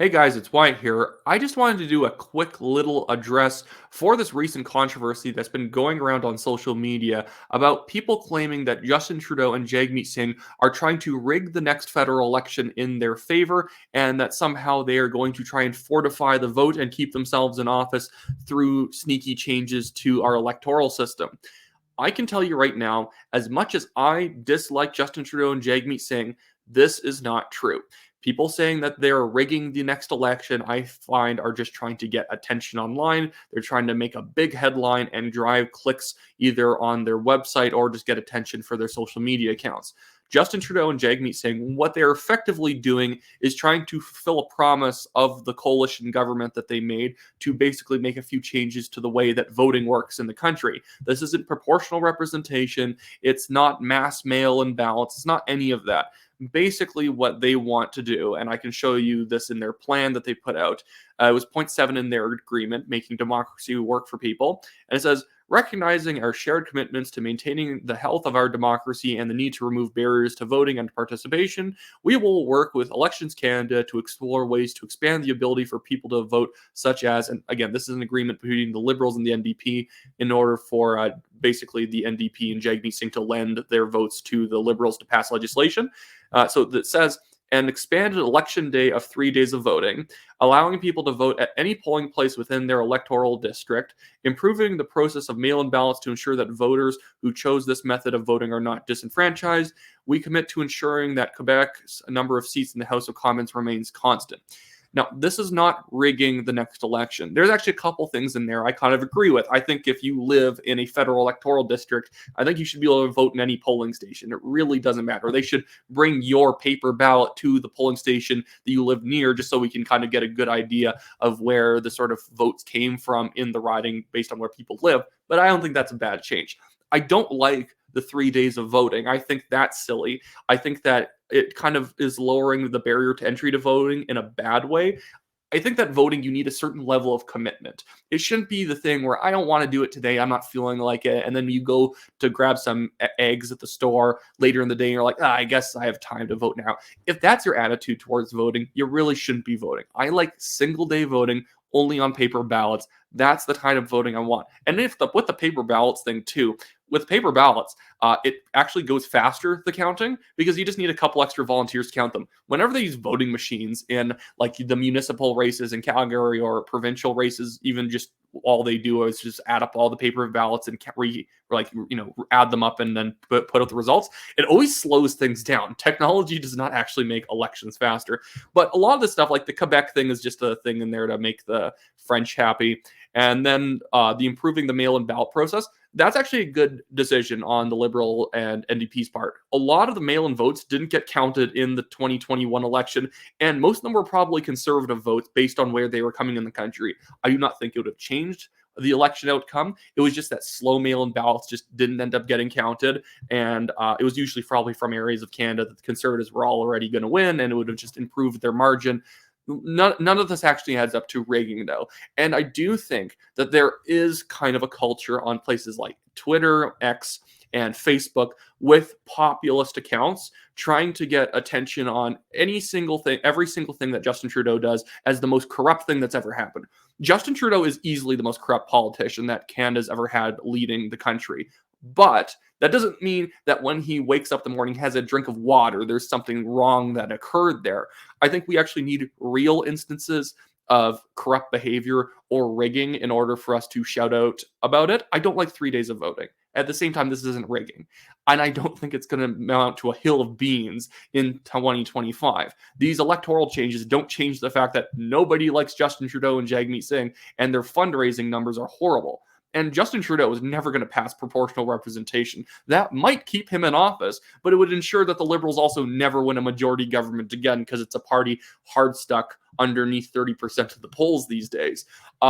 Hey guys, it's Wyatt here. I just wanted to do a quick little address for this recent controversy that's been going around on social media about people claiming that Justin Trudeau and Jagmeet Singh are trying to rig the next federal election in their favor, and that somehow they are going to try and fortify the vote and keep themselves in office through sneaky changes to our electoral system. I can tell you right now, as much as I dislike Justin Trudeau and Jagmeet Singh, this is not true. People saying that they're rigging the next election, I find, are just trying to get attention online. They're trying to make a big headline and drive clicks either on their website or just get attention for their social media accounts. Justin Trudeau and Jagmeet Singh, what they're effectively doing is trying to fulfill a promise of the coalition government that they made to basically make a few changes to the way that voting works in the country. This isn't proportional representation. It's not mass mail-in ballots. It's not any of that. Basically, what they want to do, and I can show you this in their plan that they put out. It was point 7 in their agreement, making democracy work for people. And it says, recognizing our shared commitments to maintaining the health of our democracy and the need to remove barriers to voting and participation, we will work with Elections Canada to explore ways to expand the ability for people to vote, such as, and again, this is an agreement between the Liberals and the NDP in order for basically the NDP and Jagmeet Singh to lend their votes to the Liberals to pass legislation. So that says, an expanded election day of 3 days of voting, allowing people to vote at any polling place within their electoral district, improving the process of mail-in ballots to ensure that voters who chose this method of voting are not disenfranchised. We commit to ensuring that Quebec's number of seats in the House of Commons remains constant. Now, this is not rigging the next election. There's actually a couple things in there I kind of agree with. I think if you live in a federal electoral district, I think you should be able to vote in any polling station. It really doesn't matter. They should bring your paper ballot to the polling station that you live near just so we can kind of get a good idea of where the sort of votes came from in the riding based on where people live. But I don't think that's a bad change. I don't like the 3 days of voting. I think that's silly. I think that it kind of is lowering the barrier to entry to voting in a bad way. I think that voting, you need a certain level of commitment. It shouldn't be the thing where I don't want to do it today. I'm not feeling like it. And then you go to grab some eggs at the store later in the day and you're like, I guess I have time to vote now. If that's your attitude towards voting, you really shouldn't be voting. I like single day voting only on paper ballots. That's the kind of voting I want. And with the paper ballots thing too, with paper ballots, it actually goes faster, the counting, because you just need a couple extra volunteers to count them. Whenever they use voting machines in like the municipal races in Calgary or provincial races, even just all they do is just add up all the paper ballots and add them up and then put out the results. It always slows things down. Technology does not actually make elections faster. But a lot of this stuff, like the Quebec thing, is just a thing in there to make the French happy. And then the improving the mail-in ballot process, that's actually a good decision on the Liberal and NDP's part. A lot of the mail-in votes didn't get counted in the 2021 election, and most of them were probably conservative votes based on where they were coming in the country. I do not think it would have changed the election outcome. It was just that slow mail-in ballots just didn't end up getting counted, and it was usually probably from areas of Canada that the Conservatives were already going to win, and it would have just improved their margin. None of this actually adds up to rigging, though. And I do think that there is kind of a culture on places like Twitter, X, and Facebook with populist accounts trying to get attention on every single thing that Justin Trudeau does as the most corrupt thing that's ever happened. Justin Trudeau is easily the most corrupt politician that Canada's ever had leading the country. But that doesn't mean that when he wakes up in the morning, has a drink of water, there's something wrong that occurred there. I think we actually need real instances of corrupt behavior or rigging in order for us to shout out about it. I don't like 3 days of voting. At the same time, this isn't rigging. And I don't think it's going to amount to a hill of beans in 2025. These electoral changes don't change the fact that nobody likes Justin Trudeau and Jagmeet Singh, and their fundraising numbers are horrible. And Justin Trudeau is never going to pass proportional representation. That might keep him in office, but it would ensure that the Liberals also never win a majority government again because it's a party hard stuck underneath 30% of the polls these days.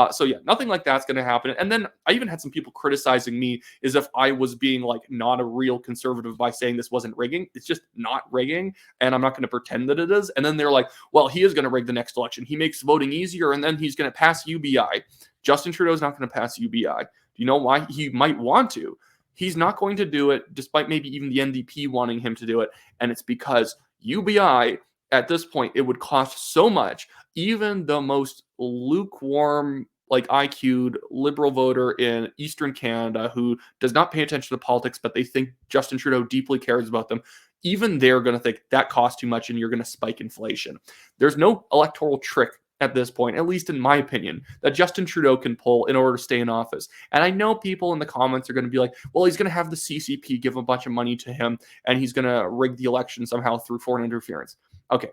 So yeah, nothing like that's going to happen. And then I even had some people criticizing me as if I was being like not a real conservative by saying this wasn't rigging. It's just not rigging, and I'm not going to pretend that it is. And then they're like, well, he is going to rig the next election. He makes voting easier, and then he's going to pass UBI. Justin Trudeau is not going to pass UBI. Do you know why? He might want to. He's not going to do it, despite maybe even the NDP wanting him to do it. And it's because UBI, at this point, it would cost so much. even the most lukewarm, like IQ'd liberal voter in Eastern Canada who does not pay attention to politics, but they think Justin Trudeau deeply cares about them, even they're going to think that costs too much and you're going to spike inflation. There's no electoral trick at this point, at least in my opinion, that Justin Trudeau can pull in order to stay in office. And I know people in the comments are going to be like, well, he's going to have the CCP give a bunch of money to him and he's going to rig the election somehow through foreign interference. Okay.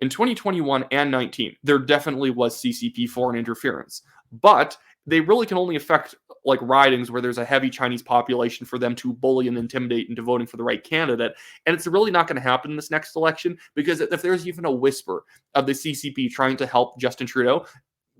In 2021 and 19, there definitely was CCP foreign interference, but they really can only affect like ridings where there's a heavy Chinese population for them to bully and intimidate into voting for the right candidate. And it's really not going to happen in this next election because if there's even a whisper of the CCP trying to help Justin Trudeau,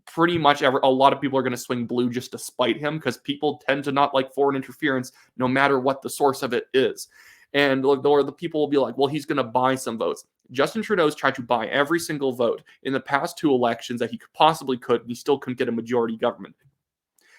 pretty much a lot of people are going to swing blue just to spite him because people tend to not like foreign interference no matter what the source of it is. And or the people will be like, well, he's going to buy some votes. Justin Trudeau's tried to buy every single vote in the past 2 elections that he possibly could, and he still couldn't get a majority government.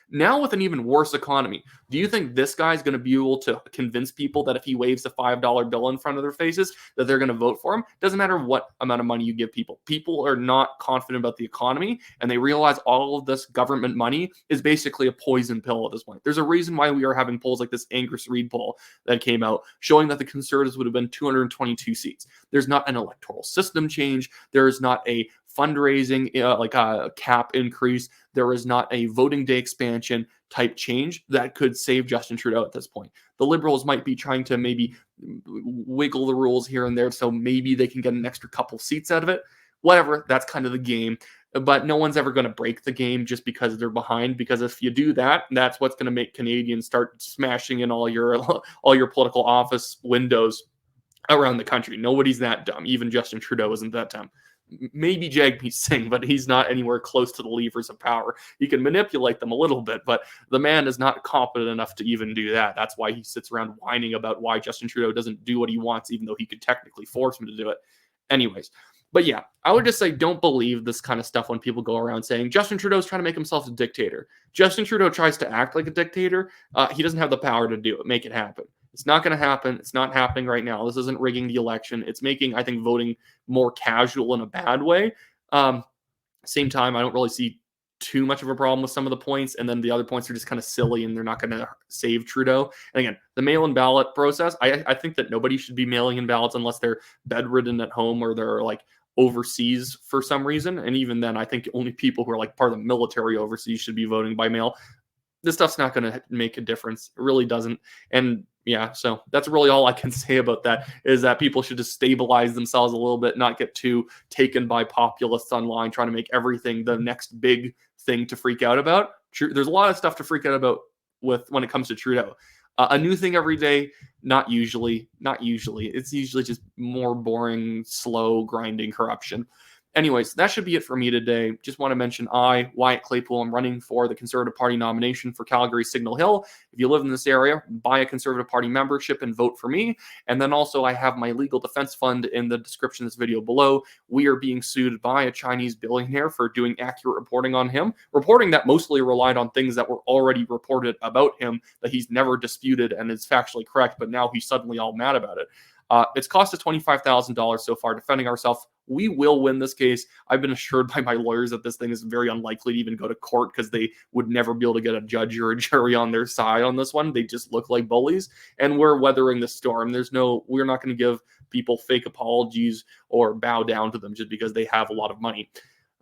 Now, with an even worse economy, do you think this guy's going to be able to convince people that if he waves a $5 bill in front of their faces, that they're going to vote for him? Doesn't matter what amount of money you give people. People are not confident about the economy, and they realize all of this government money is basically a poison pill at this point. There's a reason why we are having polls like this Angus Reid poll that came out showing that the Conservatives would have been 222 seats. There's not an electoral system change. There is not a fundraising like a cap increase. There is not a voting day expansion type change that could save Justin Trudeau at this point. The Liberals might be trying to maybe wiggle the rules here and there, so maybe they can get an extra couple seats out of it. Whatever, that's kind of the game. But no one's ever going to break the game just because they're behind. Because if you do that, that's what's going to make Canadians start smashing in all your political office windows around the country. Nobody's that dumb. Even Justin Trudeau isn't that dumb. Maybe Jagmeet Singh, but he's not anywhere close to the levers of power. He can manipulate them a little bit, but the man is not competent enough to even do that. That's why he sits around whining about why Justin Trudeau doesn't do what he wants, even though he could technically force him to do it. Anyways, but yeah, I would just say don't believe this kind of stuff when people go around saying Justin Trudeau's trying to make himself a dictator. Justin Trudeau tries to act like a dictator. He doesn't have the power to do it. Make it happen. It's not going to happen. It's not happening right now. This isn't rigging the election. It's making, I think, voting more casual in a bad way. Same time, I don't really see too much of a problem with some of the points. And then the other points are just kind of silly and they're not going to save Trudeau. And again, the mail-in ballot process, I think that nobody should be mailing in ballots unless they're bedridden at home or they're like overseas for some reason. And even then, I think only people who are like part of the military overseas should be voting by mail. This stuff's not going to make a difference. It really doesn't. And yeah, so that's really all I can say about that is that people should just stabilize themselves a little bit, not get too taken by populists online trying to make everything the next big thing to freak out about. There's a lot of stuff to freak out about when it comes to Trudeau. A new thing every day, not usually. It's usually just more boring, slow, grinding corruption. Anyways, that should be it for me today. Just want to mention Wyatt Claypool, I'm running for the Conservative Party nomination for Calgary Signal Hill. If you live in this area, buy a Conservative Party membership and vote for me. And then also I have my legal defense fund in the description of this video below. We are being sued by a Chinese billionaire for doing accurate reporting on him, reporting that mostly relied on things that were already reported about him that he's never disputed and is factually correct, but now he's suddenly all mad about it. It's cost us $25,000 so far defending ourselves. We will win this case. I've been assured by my lawyers that this thing is very unlikely to even go to court because they would never be able to get a judge or a jury on their side on this one. They just look like bullies, and we're weathering the storm. We're not going to give people fake apologies or bow down to them just because they have a lot of money.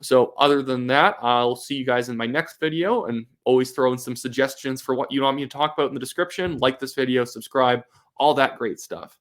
So other than that, I'll see you guys in my next video, and always throw in some suggestions for what you want me to talk about in the description. Like this video, subscribe, all that great stuff.